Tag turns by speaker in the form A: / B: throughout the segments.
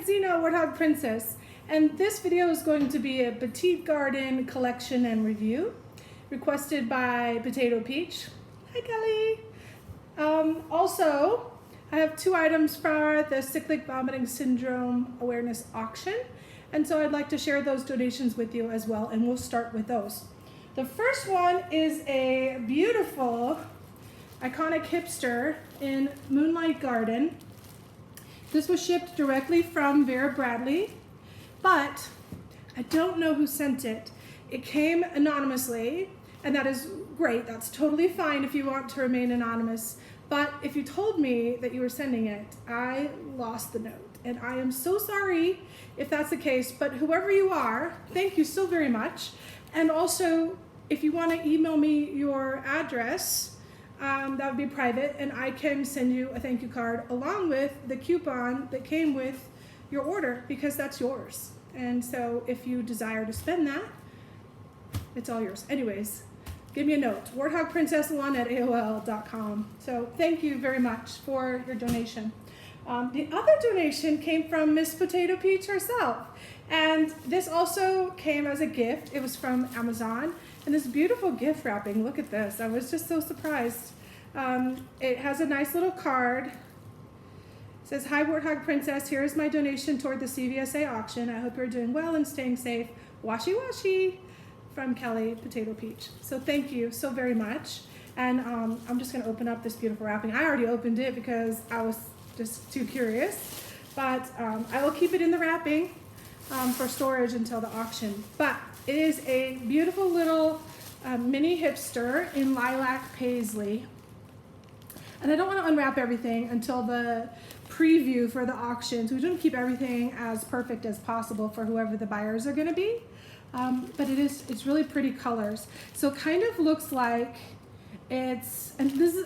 A: it's Zena, Warthog Princess, and this video is going to be a Petite Garden collection and review requested by Potato Peach. Hi, Kelly. Also, I have two items for the Cyclic Vomiting Syndrome Awareness Auction, and so I'd like to share those donations with you as well, and we'll start with those. The first one is a beautiful, iconic hipster in Moonlight Garden. This was shipped directly from Vera Bradley, but I don't know who sent it. It came anonymously, and that is great. That's totally fine if you want to remain anonymous. But if you told me that you were sending it, I lost the note. And I am so sorry if that's the case, but whoever you are, thank you so very much. And also, if you want to email me your address, that would be private, and I can send you a thank you card along with the coupon that came with your order, because that's yours. And so if you desire to spend that, it's all yours. Anyways, give me a note, warthogprincess1@aol.com. So thank you very much for your donation. The other donation came from Miss Potato Peach herself, and this also came as a gift. It was from Amazon, and this beautiful gift wrapping. Look at this. I was just so surprised. It has a nice little card. It says, "Hi Warthog Princess, here is my donation toward the CVS auction. I hope you're doing well and staying safe. Washi washi," from Kelly Potato Peach. So thank you so very much. And I'm just gonna open up this beautiful wrapping. I already opened it because I was just too curious, but I will keep it in the wrapping for storage until the auction. But it is a beautiful little mini hipster in lilac paisley. And I don't want to unwrap everything until the preview for the auction, so we don't keep everything as perfect as possible for whoever the buyers are going to be. But it's really pretty colors. So it kind of looks like I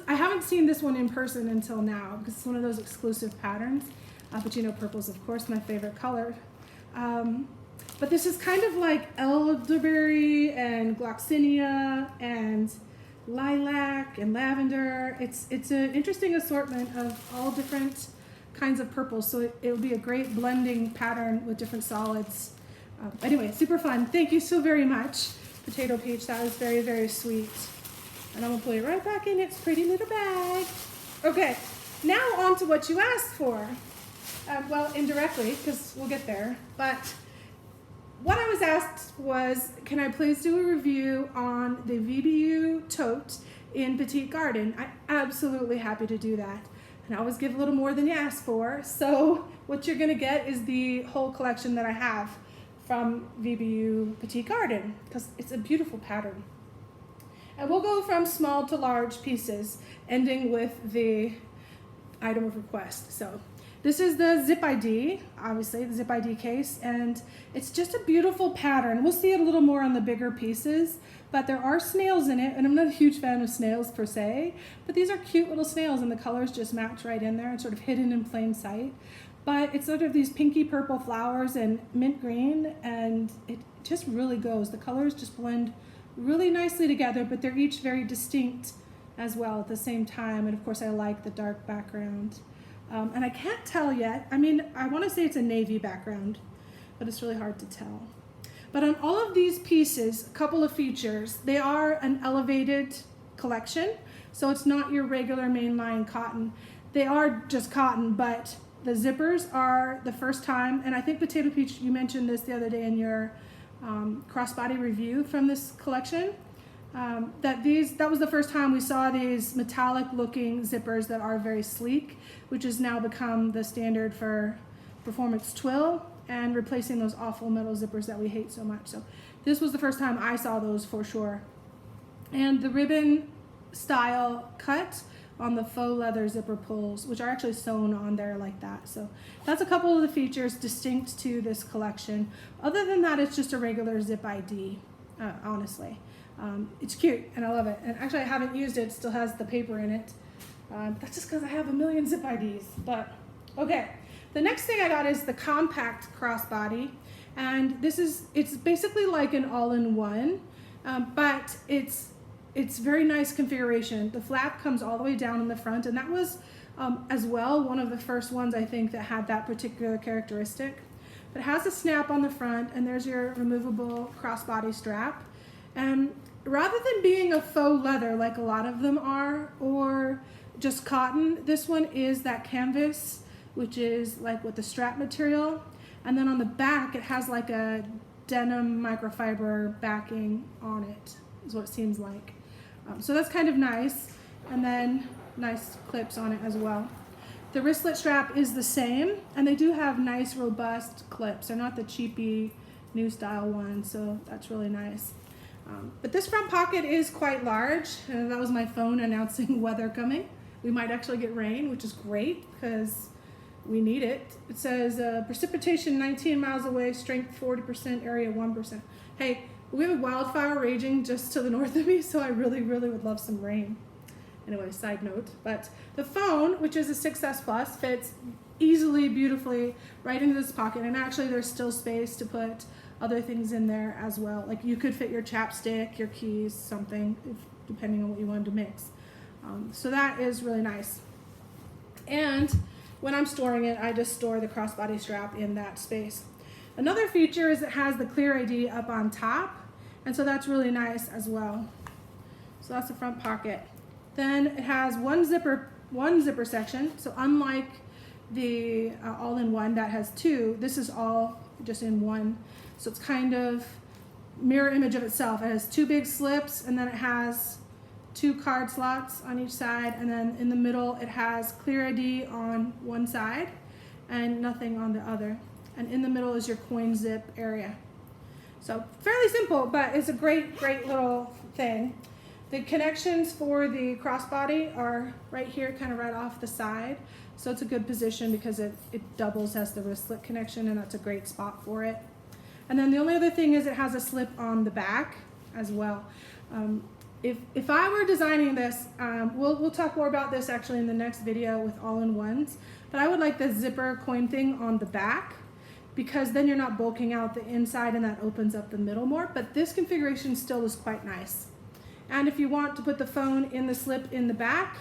A: haven't seen this one in person until now, because it's one of those exclusive patterns. But you know, purple's of course my favorite color. But this is kind of like elderberry and gloxinia and lilac and lavender. It's an interesting assortment of all different kinds of purples, so it will be a great blending pattern with different solids. Anyway, super fun. Thank you so very much, Potato Peach. That was very, very sweet. And I'm gonna put it right back in its pretty little bag. Okay, now on to what you asked for. Well, indirectly, because we'll get there, but what I was asked was, can I please do a review on the VBU Tote in Petite Garden? I'm absolutely happy to do that. And I always give a little more than you ask for. So what you're gonna get is the whole collection that I have from VBU Petite Garden, because it's a beautiful pattern. And we'll go from small to large pieces, ending with the item of request. So this is the Zip ID, obviously, the Zip ID case, and it's just a beautiful pattern. We'll see it a little more on the bigger pieces, but there are snails in it, and I'm not a huge fan of snails per se, but these are cute little snails, and the colors just match right in there. It's sort of hidden in plain sight. But it's sort of these pinky purple flowers and mint green, and it just really goes. The colors just blend really nicely together, but they're each very distinct as well at the same time, and of course I like the dark background. And I can't tell yet. I mean, I want to say it's a navy background, but it's really hard to tell. But on all of these pieces, a couple of features. They are an elevated collection, so it's not your regular mainline cotton. They are just cotton, but the zippers are the first time, and I think Potato Peach, you mentioned this the other day in your crossbody review from this collection. That was the first time we saw these metallic looking zippers that are very sleek, which has now become the standard for performance twill and replacing those awful metal zippers that we hate so much. So this was the first time I saw those for sure. And the ribbon style cut on the faux leather zipper pulls, which are actually sewn on there like that. So that's a couple of the features distinct to this collection. Other than that, it's just a regular Zip ID, honestly. It's cute and I love it. And actually I haven't used it, it still has the paper in it. That's just because I have a million Zip IDs. But okay, the next thing I got is the compact crossbody. And it's basically like an all-in-one, but it's very nice configuration. The flap comes all the way down in the front, and that was as well. One of the first ones I think that had that particular characteristic. But it has a snap on the front, and there's your removable crossbody strap. And rather than being a faux leather like a lot of them are, or just cotton, this one is that canvas, which is like with the strap material. And then on the back, it has like a denim microfiber backing on it, is what it seems like. So that's kind of nice. And then nice clips on it as well. The wristlet strap is the same, and they do have nice robust clips. They're not the cheapy new style ones, so that's really nice. But this front pocket is quite large, and that was my phone announcing weather coming. We might actually get rain, which is great because we need it. It says precipitation 19 miles away, strength 40%, area 1%. Hey, we have a wildfire raging just to the north of me, so I really, really would love some rain. Anyway, side note, but the phone, which is a 6S Plus, fits easily, beautifully right into this pocket. And actually there's still space to put other things in there as well. Like you could fit your chapstick, your keys, something, depending on what you wanted to mix. So that is really nice. And when I'm storing it, I just store the crossbody strap in that space. Another feature is it has the Clear ID up on top. And so that's really nice as well. So that's the front pocket. Then it has one zipper section. So unlike the all-in-one that has two, this is all just in one. So it's kind of mirror image of itself. It has two big slips, and then it has two card slots on each side, and then in the middle it has Clear ID on one side and nothing on the other. And in the middle is your coin zip area. So fairly simple, but it's a great little thing. The connections for the crossbody are right here, kind of right off the side. So it's a good position because it doubles as the wristlet connection, and that's a great spot for it. And then the only other thing is it has a slip on the back as well. If I were designing this, we'll talk more about this actually in the next video with all-in-ones, but I would like the zipper coin thing on the back, because then you're not bulking out the inside and that opens up the middle more. But this configuration still is quite nice. And if you want to put the phone in the slip in the back,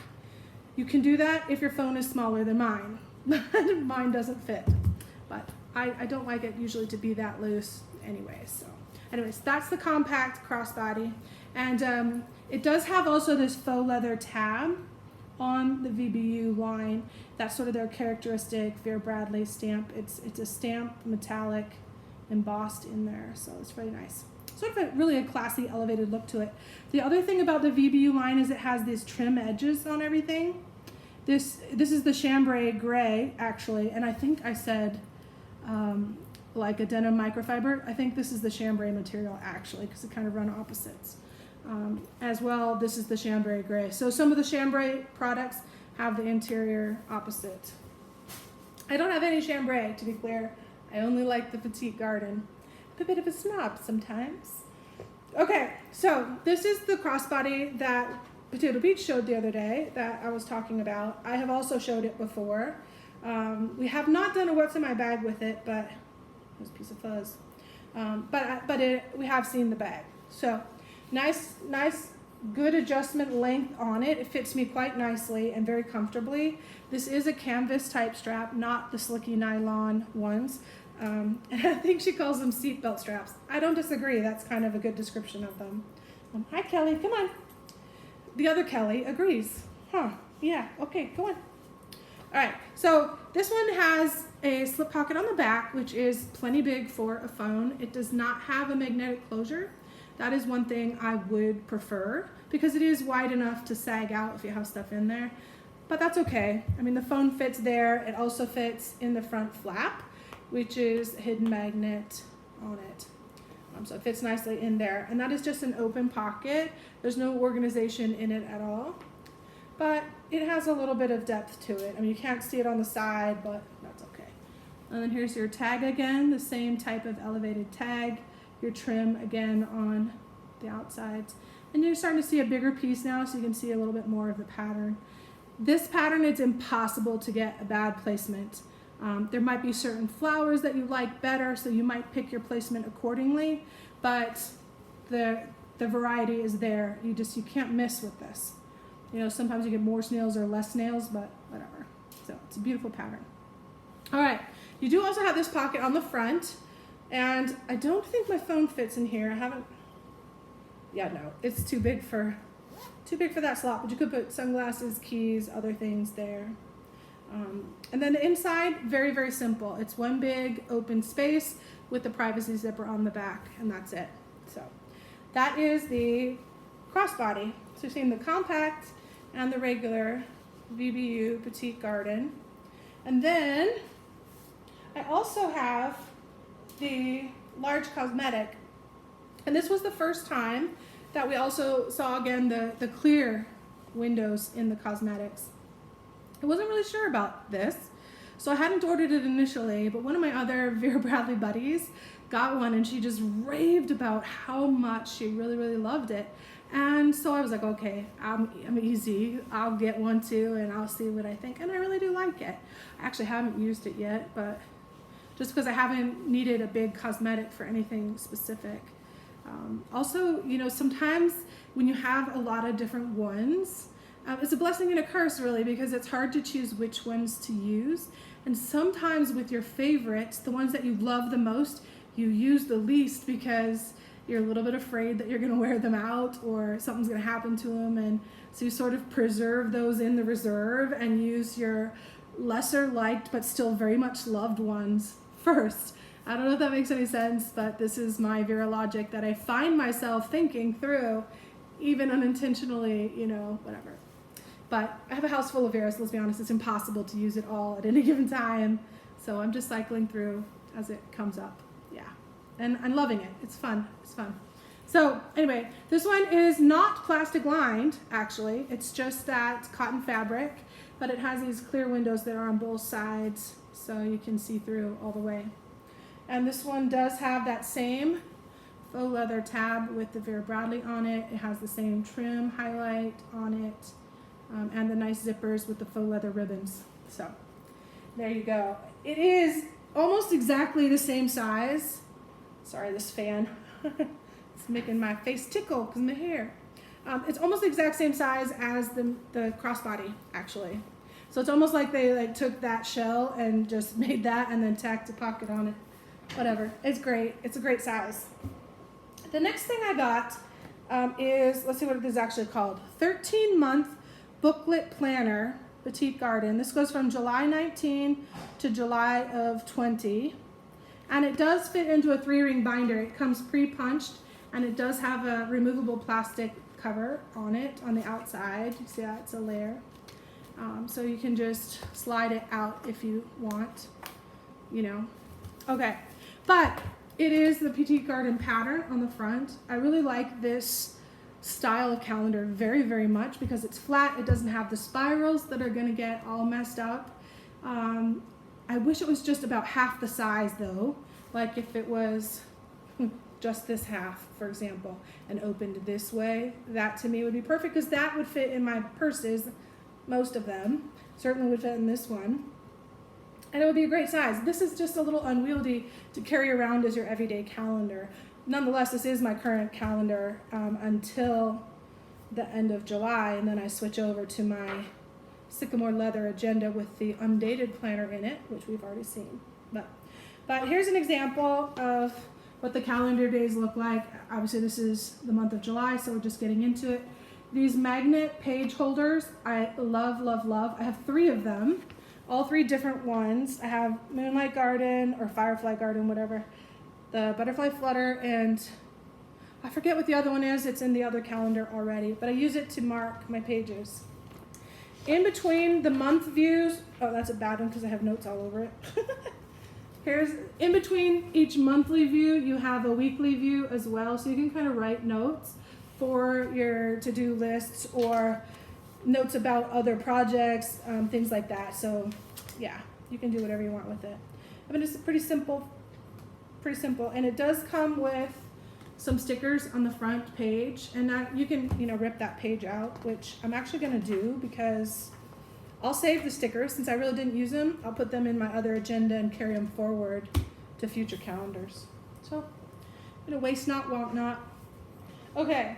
A: you can do that if your phone is smaller than mine. Mine doesn't fit, but I don't like it usually to be that loose anyway. So anyways, that's the compact crossbody. And it does have also this faux leather tab on the VBU line. That's sort of their characteristic Vera Bradley stamp. It's a stamped metallic embossed in there, so it's really nice. Sort of really a classy elevated look to it. The other thing about the VBU line is it has these trim edges on everything. This is the chambray gray actually, and I think I said like a denim microfiber. I think this is the chambray material actually, because it kind of run opposites. As well, this is the chambray gray. So some of the chambray products have the interior opposite. I don't have any chambray, to be clear. I only like the Petite Garden. I'm a bit of a snob sometimes. Okay, so this is the crossbody that Potato Beach showed the other day that I was talking about. I have also showed it before. We have not done a what's in my bag with it, but there's a piece of fuzz. We have seen the bag. So nice, good adjustment length on it. It fits me quite nicely and very comfortably. This is a canvas type strap, not the slicky nylon ones. And I think she calls them seatbelt straps. I don't disagree. That's kind of a good description of them. Hi, Kelly. Come on. The other Kelly agrees. Huh. Yeah. Okay. Go on. All right. So this one has a slip pocket on the back, which is plenty big for a phone. It does not have a magnetic closure. That is one thing I would prefer because it is wide enough to sag out if you have stuff in there. But that's okay. I mean, the phone fits there. It also fits in the front flap, which is a hidden magnet on it. So it fits nicely in there. And that is just an open pocket. There's no organization in it at all. But it has a little bit of depth to it. I mean, you can't see it on the side, but that's okay. And then here's your tag again, the same type of elevated tag. Your trim again on the outsides. And you're starting to see a bigger piece now, so you can see a little bit more of the pattern. This pattern, it's impossible to get a bad placement. There might be certain flowers that you like better, so you might pick your placement accordingly, but the variety is there. You can't miss with this. You know, sometimes you get more snails or less snails, but whatever. So it's a beautiful pattern. All right, you do also have this pocket on the front, and I don't think my phone fits in here. I haven't, yeah, no, it's too big for that slot, but you could put sunglasses, keys, other things there. And then the inside, very, very simple. It's one big open space with the privacy zipper on the back, and that's it. So that is the crossbody. So you're seeing the compact and the regular VBU Petite Garden. And then I also have the large Cosmetic. And this was the first time that we also saw again the clear windows in the Cosmetics. I wasn't really sure about this, so I hadn't ordered it initially, but one of my other Vera Bradley buddies got one, and she just raved about how much she really, really loved it. And so I was like, okay, I'm easy. I'll get one too, and I'll see what I think. And I really do like it. I actually haven't used it yet, but just because I haven't needed a big Cosmetic for anything specific. Also, you know, sometimes when you have a lot of different ones, it's a blessing and a curse, really, because it's hard to choose which ones to use. And sometimes with your favorites, the ones that you love the most, you use the least because you're a little bit afraid that you're going to wear them out or something's going to happen to them. And so you sort of preserve those in the reserve and use your lesser liked but still very much loved ones first. I don't know if that makes any sense, but this is my Vera logic that I find myself thinking through, even unintentionally, you know, whatever. But I have a house full of Veras, let's be honest, it's impossible to use it all at any given time. So I'm just cycling through as it comes up. Yeah, and I'm loving it. It's fun, it's fun. So anyway, this one is not plastic lined, actually. It's just that cotton fabric, but it has these clear windows that are on both sides, so you can see through all the way. And this one does have that same faux leather tab with the Vera Bradley on it. It has the same trim highlight on it. And the nice zippers with the faux leather ribbons. So there you go. It is almost exactly the same size. Sorry, this fan. It's making my face tickle because my hair. It's almost the exact same size as the crossbody, actually. So it's almost like they took that shell and just made that and then tacked a pocket on it. Whatever. It's great. It's a great size. The next thing I got is, let's see what it is actually called. 13-month Booklet Planner, Petite Garden. This goes from July 19 to July of 20. And it does fit into a 3-ring binder. It comes pre-punched, and it does have a removable plastic cover on it on the outside. You see that? It's a layer. So you can just slide it out if you want, you know. Okay, but it is the Petite Garden pattern on the front. I really like this style of calendar very, very much because it's flat. It doesn't have the spirals that are going to get all messed up. I wish it was just about half the size though, like if it was just this half, for example, and opened this way, that to me would be perfect because that would fit in my purses, most of them. Certainly would fit in this one. And it would be a great size. This is just a little unwieldy to carry around as your everyday calendar. Nonetheless, this is my current calendar until the end of July, and then I switch over to my sycamore leather agenda with the undated planner in it, which we've already seen. But here's an example of what the calendar days look like. Obviously, this is the month of July, so we're just getting into it. These magnet page holders, I love, love, love. I have 3 of them, all 3 different ones. I have Moonlight Garden or Firefly Garden, whatever. The Butterfly Flutter, and I forget what the other one is. It's in the other calendar already, but I use it to mark my pages. In between the month views, oh, that's a bad one because I have notes all over it. Here's, in between each monthly view, you have a weekly view as well, so you can kind of write notes for your to-do lists or notes about other projects, things like that. So yeah, you can do whatever you want with it. I mean, it's pretty simple, and it does come with some stickers on the front page, and that you can, you know, rip that page out, which I'm actually going to do because I'll save the stickers since I really didn't use them. I'll put them in my other agenda and carry them forward to future calendars. So, you know, waste not, want not. Okay,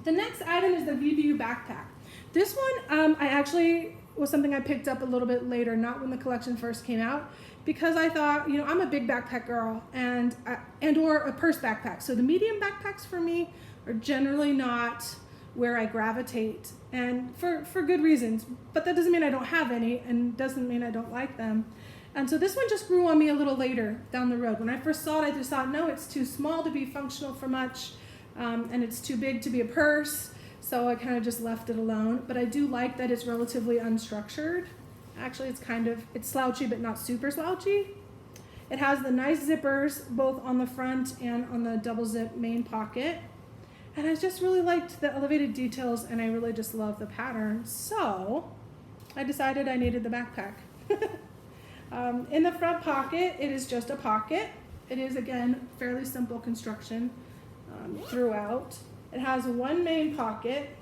A: the next item is the VBU backpack. This one I actually was something I picked up a little bit later, not when the collection first came out, because I thought, you know, I'm a big backpack girl and or a purse backpack. So the medium backpacks for me are generally not where I gravitate, and for good reasons. But that doesn't mean I don't have any, and doesn't mean I don't like them. And so this one just grew on me a little later down the road. When I first saw it, I just thought, no, it's too small to be functional for much, and it's too big to be a purse. So I kind of just left it alone. But I do like that it's relatively unstructured. Actually, it's slouchy, but not super slouchy. It has the nice zippers, both on the front and on the double zip main pocket. And I just really liked the elevated details, and I really just love the pattern. So I decided I needed the backpack. In the front pocket, it is just a pocket. It is, again, fairly simple construction throughout. It has one main pocket,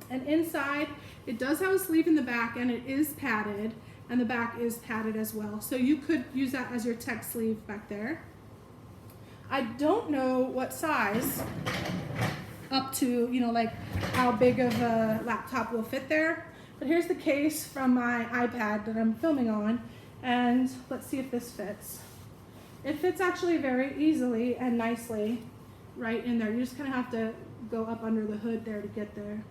A: and inside it does have a sleeve in the back, and it is padded, and the back is padded as well. So you could use that as your tech sleeve back there. I don't know what size up to, you know, like how big of a laptop will fit there. But here's the case from my iPad that I'm filming on, and let's see if this fits. It fits actually very easily and nicely right in there. You just kind of have to go up under the hood there to get there.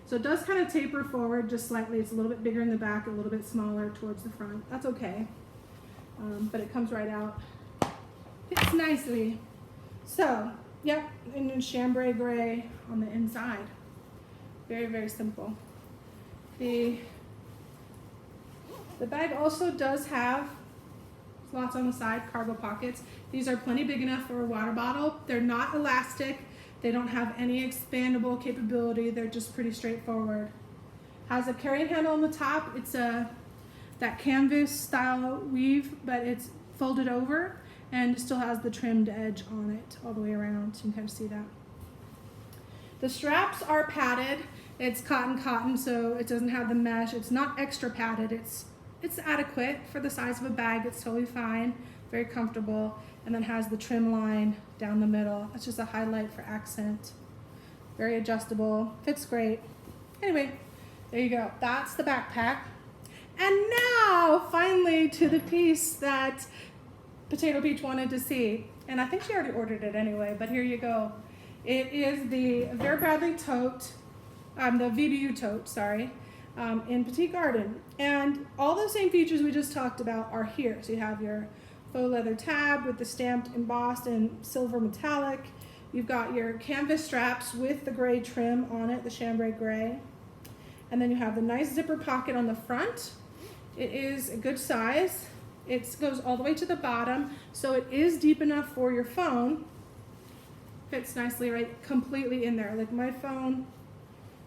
A: So it does kind of taper forward just slightly. It's a little bit bigger in the back, a little bit smaller towards the front. That's okay, but it comes right out. Fits nicely. So, yep, and in chambray gray on the inside. Very, very simple. The bag also does have slots on the side, cargo pockets. These are plenty big enough for a water bottle. They're not elastic. They don't have any expandable capability. They're just pretty straightforward. Has a carrying handle on the top. It's that canvas style weave, but it's folded over and still has the trimmed edge on it all the way around. So you can kind of see that. The straps are padded. It's cotton, so it doesn't have the mesh. It's not extra padded. It's adequate for the size of a bag. It's totally fine, very comfortable, and then has the trim line down the middle. That's just a highlight for accent. Very adjustable, fits great. Anyway, there you go. That's the backpack. And now, finally, to the piece that Potato Peach wanted to see. And I think she already ordered it anyway, but here you go. It is the Vera Bradley Tote, the VBU Tote, sorry, in Petite Garden. And all the same features we just talked about are here. So you have your faux leather tab with the stamped embossed and silver metallic. You've got your canvas straps with the gray trim on it, the chambray gray. And then you have the nice zipper pocket on the front. It is a good size. It goes all the way to the bottom, so it is deep enough for your phone. Fits nicely right completely in there. Like my phone,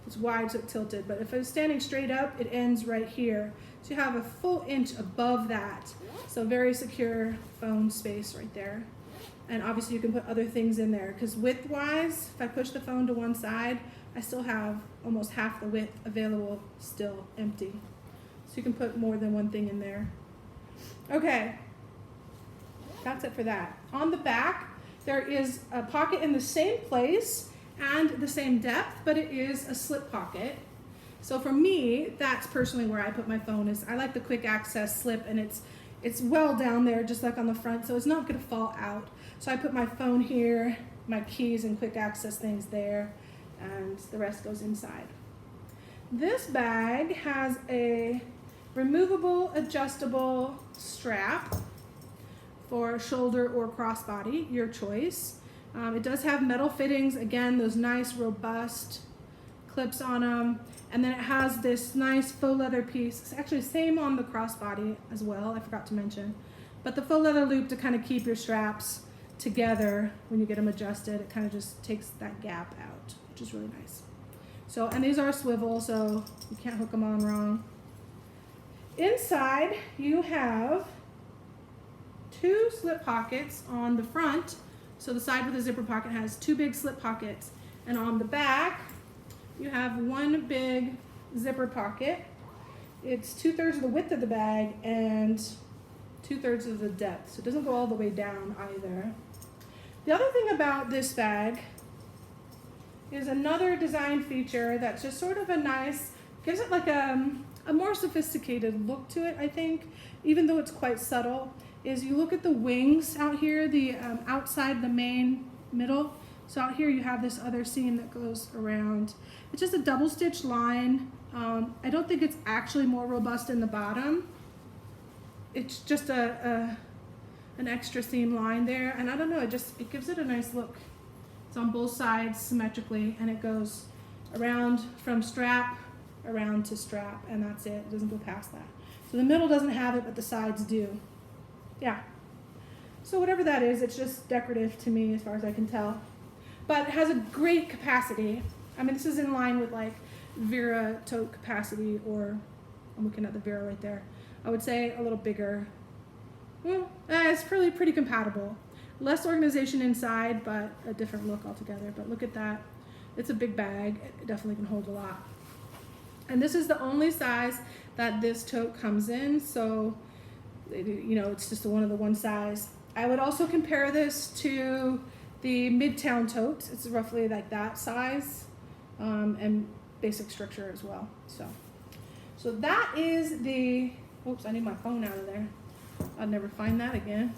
A: it's wide so it's tilted, but if it's standing straight up, it ends right here. So you have a full inch above that. So very secure phone space right there. And obviously you can put other things in there, because width-wise, if I push the phone to one side, I still have almost half the width available still empty. So you can put more than one thing in there. Okay, that's it for that. On the back, there is a pocket in the same place and the same depth, but it is a slip pocket. So for me, that's personally where I put my phone. Is I like the quick access slip, and it's well down there, just like on the front, so it's not gonna fall out. So I put my phone here, my keys and quick access things there, and the rest goes inside. This bag has a removable, adjustable strap for shoulder or crossbody, your choice. It does have metal fittings, again, those nice robust clips on them. And then it has this nice faux leather piece. It's actually same on the crossbody as well, I forgot to mention. But the faux leather loop to kind of keep your straps together when you get them adjusted. It kind of just takes that gap out, which is really nice. So, and these are swivel, so you can't hook them on wrong. Inside, you have two slip pockets on the front. So the side with the zipper pocket has two big slip pockets. And on the back, you have one big zipper pocket. It's 2/3 of the width of the bag and 2/3 of the depth. So it doesn't go all the way down either. The other thing about this bag is another design feature that's just sort of a nice, gives it like a a more sophisticated look to it, I think, even though it's quite subtle, is you look at the wings out here, the outside the main middle. So out here you have this other seam that goes around. It's just a double stitch line. I don't think it's actually more robust in the bottom. It's just an extra seam line there, and I don't know, it gives it a nice look. It's on both sides symmetrically, and it goes around from strap around to strap, and that's it. It doesn't go past that. So the middle doesn't have it, but the sides do. Yeah. So whatever that is, it's just decorative to me as far as I can tell. But it has a great capacity. I mean, this is in line with like Vera tote capacity, or I'm looking at the Vera right there. I would say a little bigger. Well, it's pretty compatible. Less organization inside, but a different look altogether. But look at that. It's a big bag. It definitely can hold a lot. And this is the only size that this tote comes in. So, you know, it's just one of the one size. I would also compare this to the Midtown tote. It's roughly like that size, and basic structure as well. So that is the, oops, I need my phone out of there. I'll never find that again.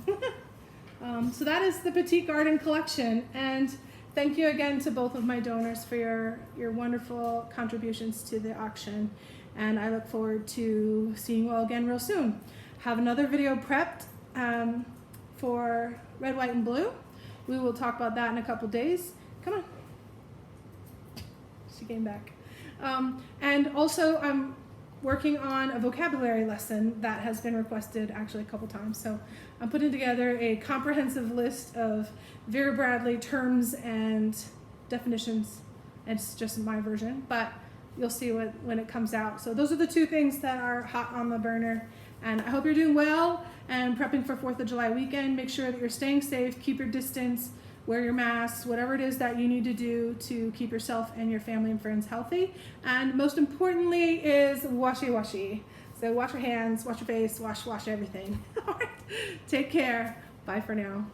A: So that is the Petite Garden Collection, and thank you again to both of my donors for your wonderful contributions to the auction, and I look forward to seeing you all again real soon. Have another video prepped for red, white, and blue. We will talk about that in a couple days. Come on. She came back. And also I'm working on a vocabulary lesson that has been requested actually a couple times. So I'm putting together a comprehensive list of Vera Bradley terms and definitions. It's just my version, but you'll see when it comes out. So those are the two things that are hot on the burner. And I hope you're doing well and prepping for 4th of July weekend. Make sure that you're staying safe, keep your distance, wear your masks, whatever it is that you need to do to keep yourself and your family and friends healthy. And most importantly is washy. So wash your hands, wash your face, wash everything. All right, take care. Bye for now.